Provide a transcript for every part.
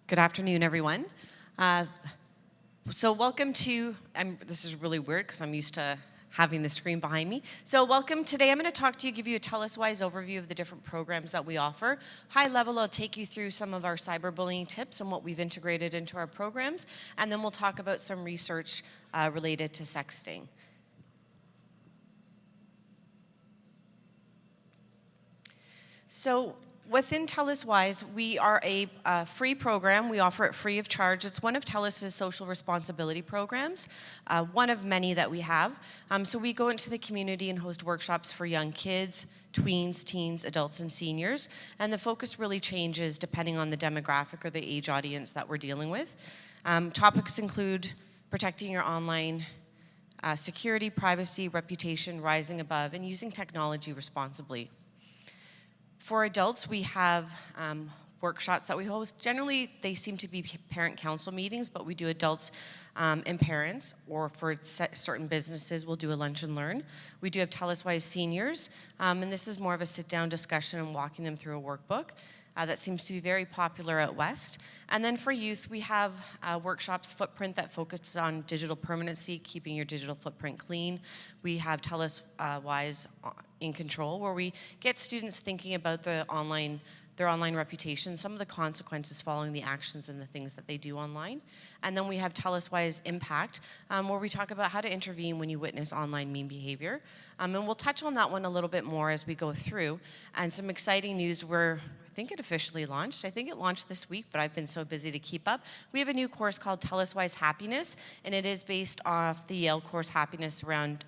Good afternoon, everyone. So welcome to, this is really weird because I'm used to having the screen behind me. So welcome. Today I'm going to talk to you, give you a Telus-wise overview of the different programs that we offer. High level, I'll take you through some of our cyberbullying tips and what we've integrated into our programs, and then we'll talk about some research related to sexting. So within Telus-wise, we are a free program. We offer it free of charge. It's one of Telus's social responsibility programs, one of many that we have. So we go into the community and host workshops for young kids, tweens, teens, adults, and seniors. And the focus really changes depending on the demographic or the age audience that we're dealing with. Topics include protecting your online security, privacy, reputation, rising above, and using technology responsibly. For adults, we have workshops that we host. Generally, they seem to be parent council meetings, but we do adults and parents, or for certain businesses, we'll do a lunch and learn. We do have Telus-wise seniors, and this is more of a sit-down discussion and walking them through a workbook. That seems to be very popular out west. And then for youth, we have workshops, Footprint, that focuses on digital permanency, keeping your digital footprint clean. We have Telus-wise in Control, where we get students thinking about their online reputation, some of the consequences following the actions and the things that they do online. And then we have Telus-wise Impact, where we talk about how to intervene when you witness online mean behavior. And we'll touch on that one a little bit more as we go through. And some exciting news, I think it officially launched. I think it launched this week, but I've been so busy to keep up. We have a new course called Telus-wise Happiness, and it is based off the Yale course Happiness around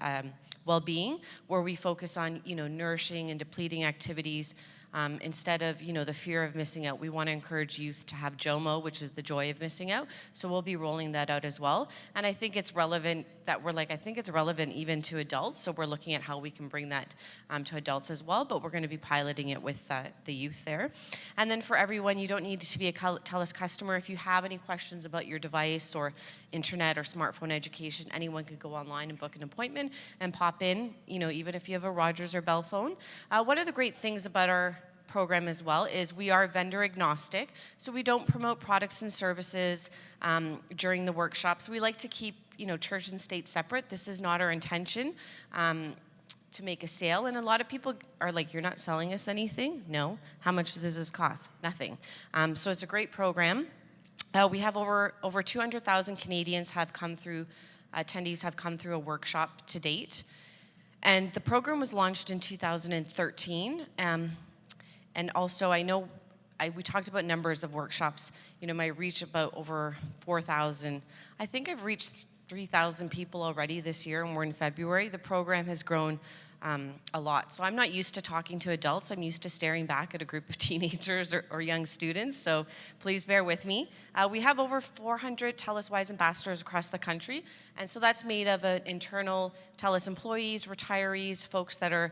well-being, where we focus on, nourishing and depleting activities instead of, the fear of missing out. We want to encourage youth to have JOMO, which is the joy of missing out. So we'll be rolling that out as well. And I think it's relevant I think it's relevant even to adults. So we're looking at how we can bring that to adults as well, but we're going to be piloting it with the youth there. And then for everyone, you don't need to be a Telus customer. If you have any questions about your device or internet or smartphone education, anyone could go online and book an appointment and pop in, even if you have a Rogers or Bell phone. One of the great things about our program as well is we are vendor agnostic, so we don't promote products and services during the workshops. We like to keep church and state separate. This is not our intention to make a sale, and a lot of people are like, you're not selling us anything? No. How much does this cost? Nothing. So it's a great program. We have over 200,000 Canadians have come through, attendees have come through a workshop to date. And the program was launched in 2013. And also, I know we talked about numbers of workshops. My reach about over 4,000. I think I've reached 3,000 people already this year, and we're in February. The program has grown a lot. So I'm not used to talking to adults. I'm used to staring back at a group of teenagers or young students, so please bear with me. We have over 400 Telus-wise ambassadors across the country, and so that's made of internal Telus employees, retirees, folks that are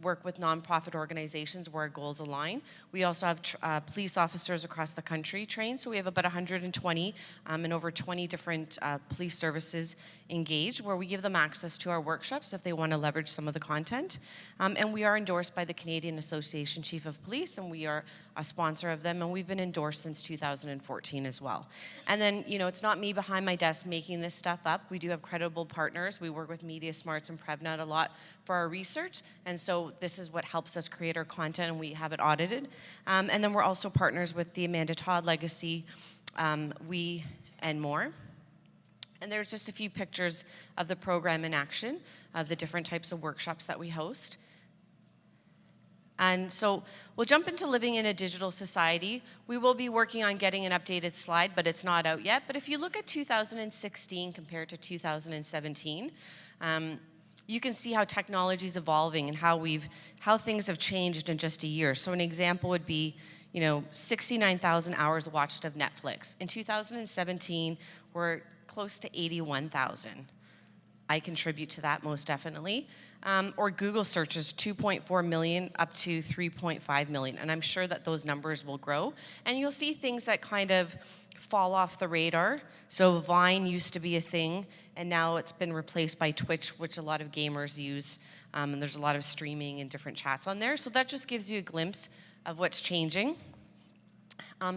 work with nonprofit organizations where our goals align. We also have police officers across the country trained, so we have about 120 and over 20 different police services engaged, where we give them access to our workshops if they want to leverage some of the content. And we are endorsed by the Canadian Association Chief of Police, and we are a sponsor of them, and we've been endorsed since 2014 as well. And then, it's not me behind my desk making this stuff up. We do have credible partners. We work with Media Smarts and PrevNet a lot for our research, and so this is what helps us create our content, and we have it audited. And then we're also partners with the Amanda Todd Legacy, and more. And there's just a few pictures of the program in action, of the different types of workshops that we host. And so we'll jump into living in a digital society. We will be working on getting an updated slide, but it's not out yet. But if you look at 2016 compared to 2017, you can see how technology is evolving and how things have changed in just a year. So an example would be, 69,000 hours watched of Netflix. In 2017, we're close to 81,000. I contribute to that most definitely. Or Google searches, 2.4 million up to 3.5 million. And I'm sure that those numbers will grow. And you'll see things that kind of fall off the radar. So Vine used to be a thing, and now it's been replaced by Twitch, which a lot of gamers use. And there's a lot of streaming and different chats on there. So that just gives you a glimpse of what's changing.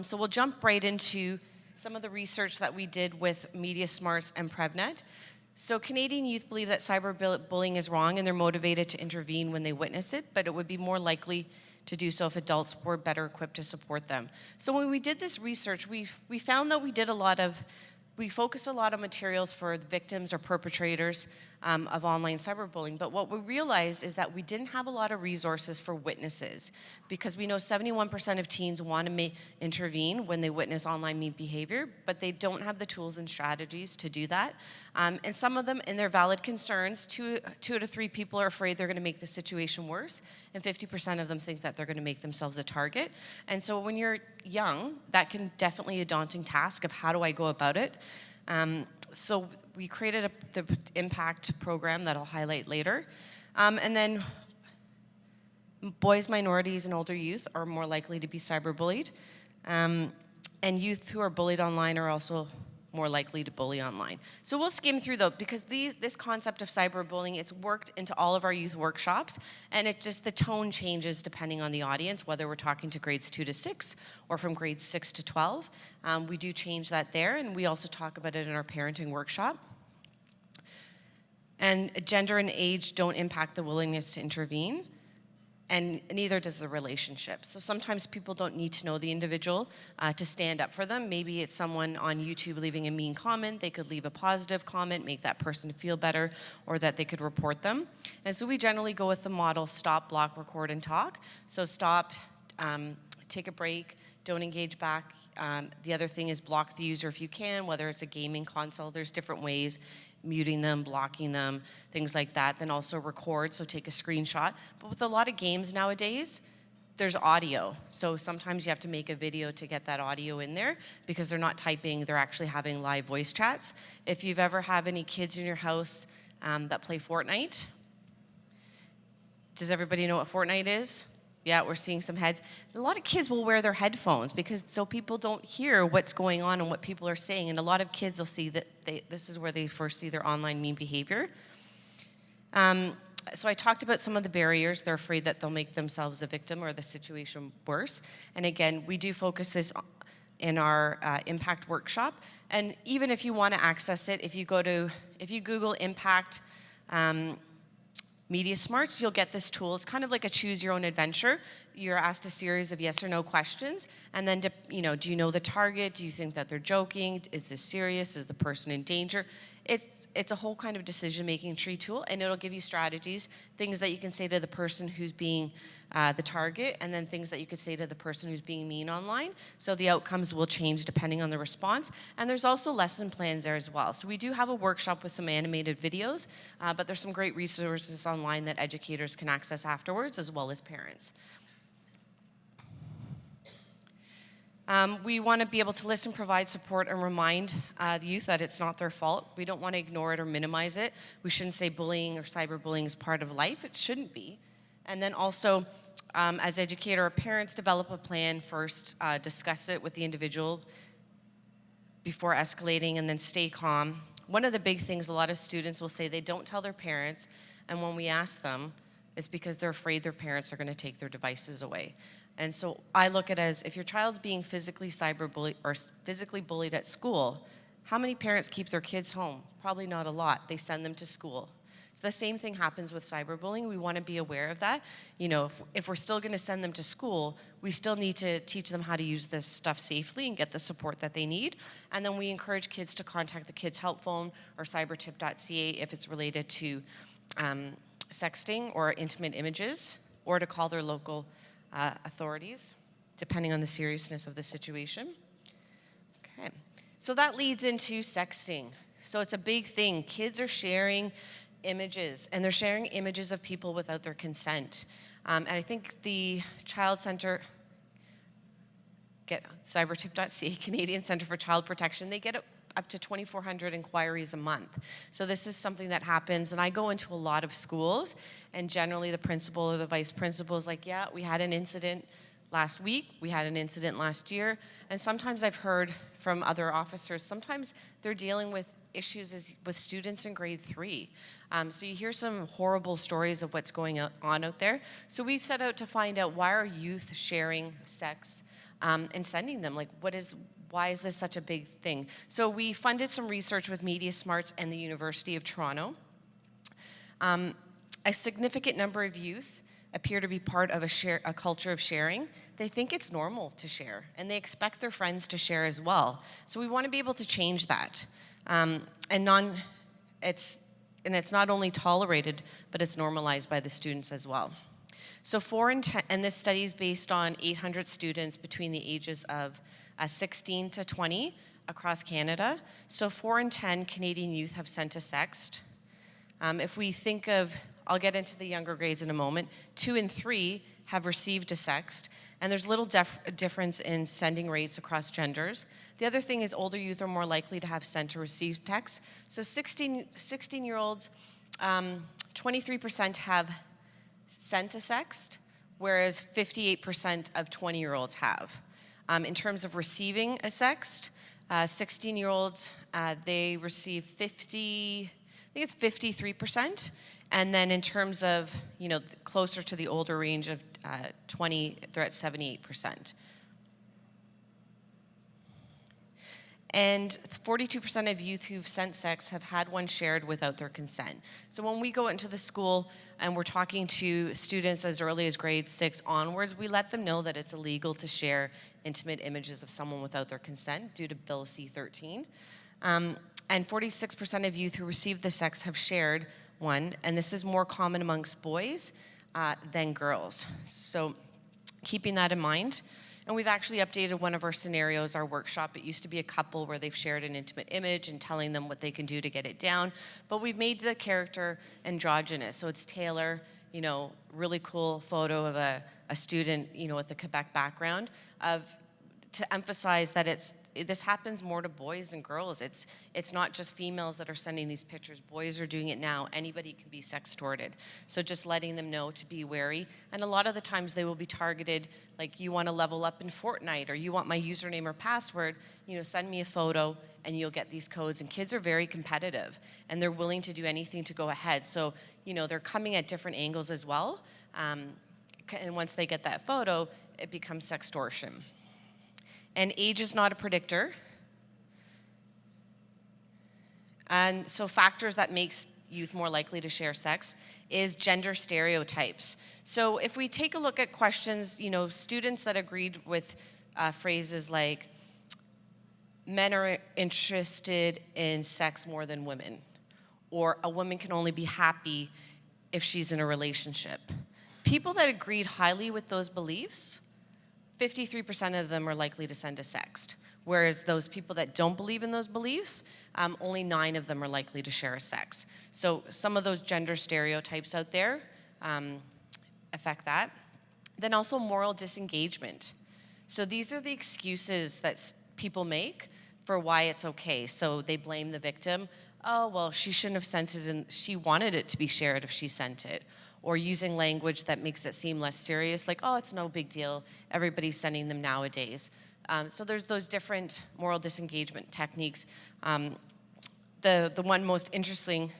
So we'll jump right into some of the research that we did with Media Smarts and PrevNet. So Canadian youth believe that cyberbullying is wrong and they're motivated to intervene when they witness it, but it would be more likely to do so if adults were better equipped to support them. So when we did this research, we found that we focused a lot of materials for the victims or perpetrators of online cyberbullying, but what we realized is that we didn't have a lot of resources for witnesses, because we know 71% of teens want to intervene when they witness online mean behavior, but they don't have the tools and strategies to do that. And some of them, in their valid concerns, two out of three people are afraid they're going to make the situation worse, and 50% of them think that they're going to make themselves a target. And so when you're young, that can definitely be a daunting task of how do I go about it. So we created the impact program that I'll highlight later. And then boys, minorities, and older youth are more likely to be cyberbullied. And youth who are bullied online are also more likely to bully online. So we'll skim through though, because this concept of cyberbullying, it's worked into all of our youth workshops, and the tone changes depending on the audience, whether we're talking to grades 2 to 6 or from grades 6 to 12. We do change that there, and we also talk about it in our parenting workshop. And gender and age don't impact the willingness to intervene, and neither does the relationship. So sometimes people don't need to know the individual to stand up for them. Maybe it's someone on YouTube leaving a mean comment. They could leave a positive comment, make that person feel better, or that they could report them. And so we generally go with the model stop, block, record, and talk. So stop, take a break, don't engage back. The other thing is block the user if you can, whether it's a gaming console. There's different ways, muting them, blocking them, things like that. Then also record, so take a screenshot. But with a lot of games nowadays, there's audio. So sometimes you have to make a video to get that audio in there, because they're not typing, they're actually having live voice chats. If you've ever had any kids in your house that play Fortnite, does everybody know what Fortnite is? Yeah, we're seeing some heads. A lot of kids will wear their headphones so people don't hear what's going on and what people are saying. And a lot of kids will see that this is where they first see their online mean behavior. So I talked about some of the barriers. They're afraid that they'll make themselves a victim or the situation worse. And again, we do focus this in our impact workshop. And even if you want to access it, if you Google impact Media Smarts, you'll get this tool. It's kind of like a choose your own adventure. You're asked a series of yes or no questions, and then do you know the target? Do you think that they're joking? Is this serious? Is the person in danger? It's a whole kind of decision-making tree tool, and it'll give you strategies, things that you can say to the person who's being the target, and then things that you could say to the person who's being mean online. So the outcomes will change depending on the response. And there's also lesson plans there as well. So we do have a workshop with some animated videos, but there's some great resources online that educators can access afterwards, as well as parents. We want to be able to listen, provide support, and remind the youth that it's not their fault. We don't want to ignore it or minimize it. We shouldn't say bullying or cyberbullying is part of life. It shouldn't be. And then also, as educator or parents, develop a plan first, discuss it with the individual before escalating, and then stay calm. One of the big things a lot of students will say they don't tell their parents, and when we ask them, it's because they're afraid their parents are going to take their devices away. And so I look at it as, if your child's being physically cyberbullied or physically bullied at school, how many parents keep their kids home? Probably not a lot. They send them to school. The same thing happens with cyberbullying. We want to be aware of that. If we're still going to send them to school, we still need to teach them how to use this stuff safely and get the support that they need. And then we encourage kids to contact the Kids Help Phone or cybertip.ca if it's related to sexting or intimate images, or to call their local authorities, depending on the seriousness of the situation. Okay, so that leads into sexting. So it's a big thing. Kids are sharing images, and they're sharing images of people without their consent. And I think the Child Center, cybertip.ca, Canadian Centre for Child Protection, they get up to 2,400 inquiries a month. So this is something that happens, and I go into a lot of schools, and generally the principal or the vice principal is like, yeah, we had an incident last week, we had an incident last year, and sometimes I've heard from other officers, sometimes they're dealing with issues is with students in grade 3. So you hear some horrible stories of what's going on out there. So we set out to find out, why are youth sharing sex and sending them? Like, why is this such a big thing? So we funded some research with Media Smarts and the University of Toronto. A significant number of youth appear to be part of a culture of sharing. They think it's normal to share, and they expect their friends to share as well. So we want to be able to change that. It's not only tolerated, but it's normalized by the students as well. So 4 in 10, and this study is based on 800 students between the ages of 16 to 20 across Canada. So 4 in 10 Canadian youth have sent a sext. If we think of, I'll get into the younger grades in a moment, 2 in 3 have received a sext, and there's little difference in sending rates across genders. The other thing is older youth are more likely to have sent or received texts. So 16-year-olds, 23% have sent a sext, whereas 58% of 20-year-olds have. In terms of receiving a sext, 16-year-olds, they receive 53%. And then in terms of, closer to the older range of 20, they're at 78%. And 42% of youth who've sent sex have had one shared without their consent. So when we go into the school and we're talking to students as early as grade 6 onwards, we let them know that it's illegal to share intimate images of someone without their consent due to Bill C-13. And 46% of youth who received the sext have shared one, and this is more common amongst boys than girls. So keeping that in mind. And we've actually updated one of our scenarios, our workshop. It used to be a couple where they've shared an intimate image and telling them what they can do to get it down. But we've made the character androgynous. So it's Taylor, really cool photo of a student, with a Quebec background, to emphasize that this happens more to boys than girls. It's not just females that are sending these pictures. Boys are doing it now. Anybody can be sextorted. So just letting them know to be wary. And a lot of the times they will be targeted, like, you want to level up in Fortnite, or you want my username or password, send me a photo and you'll get these codes. And kids are very competitive and they're willing to do anything to go ahead. So, they're coming at different angles as well. And once they get that photo, it becomes sextortion. And age is not a predictor. And so factors that makes youth more likely to share sex is gender stereotypes. So if we take a look at questions, students that agreed with phrases like, men are interested in sex more than women, or a woman can only be happy if she's in a relationship. People that agreed highly with those beliefs, 53% of them are likely to send a sext, whereas those people that don't believe in those beliefs, only 9 of them are likely to share a sext. So some of those gender stereotypes out there affect that. Then also moral disengagement. So these are the excuses that people make for why it's okay. So they blame the victim. Oh, well, she shouldn't have sent it, and she wanted it to be shared if she sent it. Or using language that makes it seem less serious, like, oh, it's no big deal, everybody's sending them nowadays. So there's those different moral disengagement techniques. The one most interesting,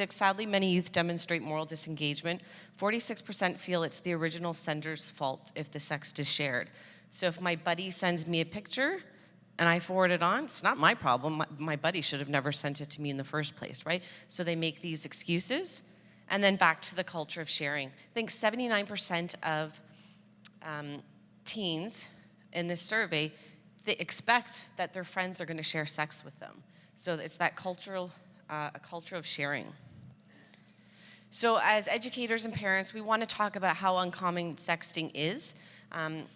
sadly many youth demonstrate moral disengagement. 46% feel it's the original sender's fault if the sext is shared. So if my buddy sends me a picture and I forward it on, it's not my problem. My buddy should have never sent it to me in the first place, right? So they make these excuses. And then back to the culture of sharing. I think 79% of teens in this survey, they expect that their friends are going to share sex with them. So it's that a culture of sharing. So as educators and parents, we want to talk about how uncommon sexting is. And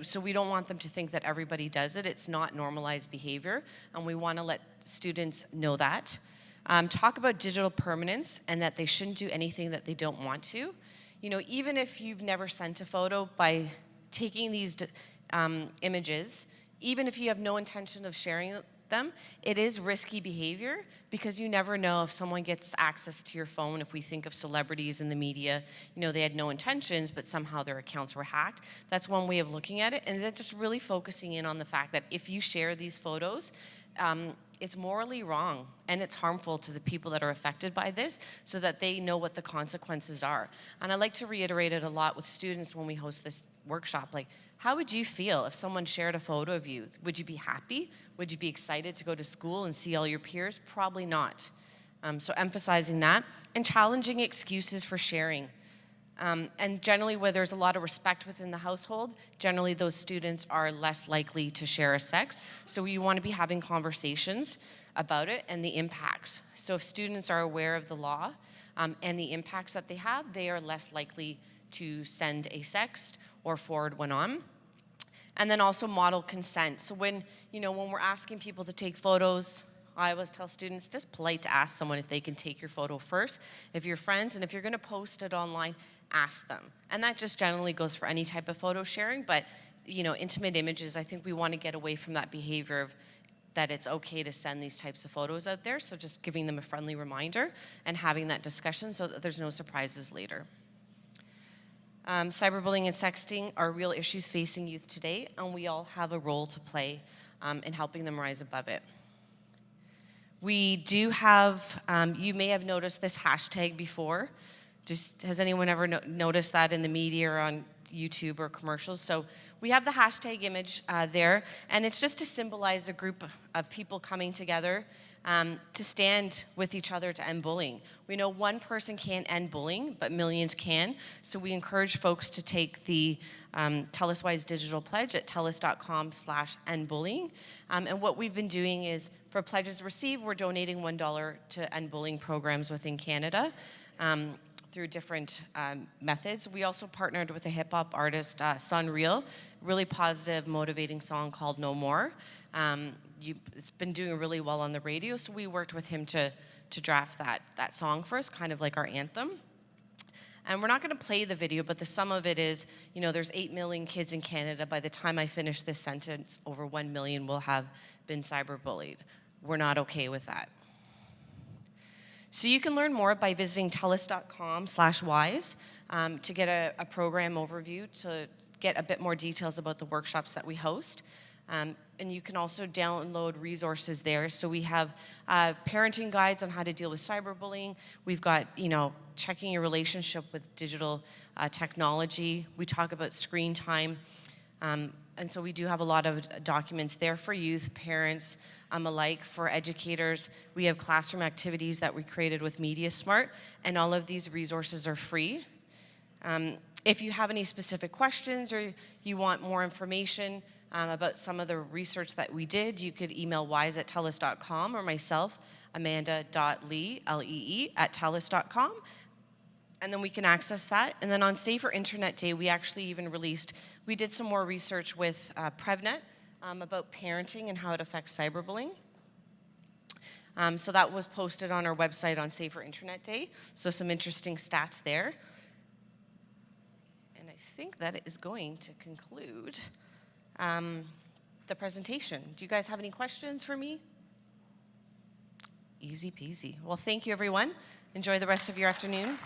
so we don't want them to think that everybody does it. It's not normalized behavior, and we want to let students know that. Talk about digital permanence and that they shouldn't do anything that they don't want to. Even if you've never sent a photo, by taking these images, even if you have no intention of sharing them, it is risky behavior because you never know if someone gets access to your phone. If we think of celebrities in the media, they had no intentions, but somehow their accounts were hacked. That's one way of looking at it. And then just really focusing in on the fact that if you share these photos, it's morally wrong and it's harmful to the people that are affected by this, so that they know what the consequences are. And I like to reiterate it a lot with students when we host this workshop. Like, how would you feel if someone shared a photo of you? Would you be happy? Would you be excited to go to school and see all your peers? Probably not. So emphasizing that, and challenging excuses for sharing. And generally, where there's a lot of respect within the household, generally those students are less likely to share a sex. So you want to be having conversations about it and the impacts. So if students are aware of the law and the impacts that they have, they are less likely to send a sext or forward one on. And then also model consent. So when we're asking people to take photos, I always tell students, just polite to ask someone if they can take your photo first. If you're friends, and if you're gonna post it online, ask them. And that just generally goes for any type of photo sharing, but intimate images, I think we wanna get away from that behavior of that it's okay to send these types of photos out there, so just giving them a friendly reminder and having that discussion so that there's no surprises later. Cyberbullying and sexting are real issues facing youth today, and we all have a role to play in helping them rise above it. We do have, you may have noticed this hashtag before. Has anyone ever noticed that in the media or on YouTube or commercials? So we have the hashtag image there, and it's just to symbolize a group of people coming together to stand with each other to end bullying. We know one person can't end bullying, but millions can. So we encourage folks to take the Telus Wise digital pledge at telus.com/endbullying. And what we've been doing is, for pledges received, we're donating $1 to end bullying programs within Canada. Through different methods. We also partnered with a hip-hop artist, Sunreal, really positive, motivating song called No More. It's been doing really well on the radio, so we worked with him to draft that song for us, kind of like our anthem. And we're not gonna play the video, but the sum of it is, there's 8 million kids in Canada. By the time I finish this sentence, over 1 million will have been cyberbullied. We're not okay with that. So you can learn more by visiting telus.com/wise to get a program overview, to get a bit more details about the workshops that we host. And you can also download resources there. So we have parenting guides on how to deal with cyberbullying. We've got, checking your relationship with digital technology. We talk about screen time. And so we do have a lot of documents there for youth, parents alike, for educators. We have classroom activities that we created with MediaSmart, and all of these resources are free. If you have any specific questions or you want more information about some of the research that we did, you could email wise@telus.com or myself, amanda.lee, L-E-E, @telus.com. And then we can access that. And then on Safer Internet Day, we actually even we did some more research with PrevNet about parenting and how it affects cyberbullying. So that was posted on our website on Safer Internet Day. So some interesting stats there. And I think that is going to conclude the presentation. Do you guys have any questions for me? Easy peasy. Well, thank you, everyone. Enjoy the rest of your afternoon.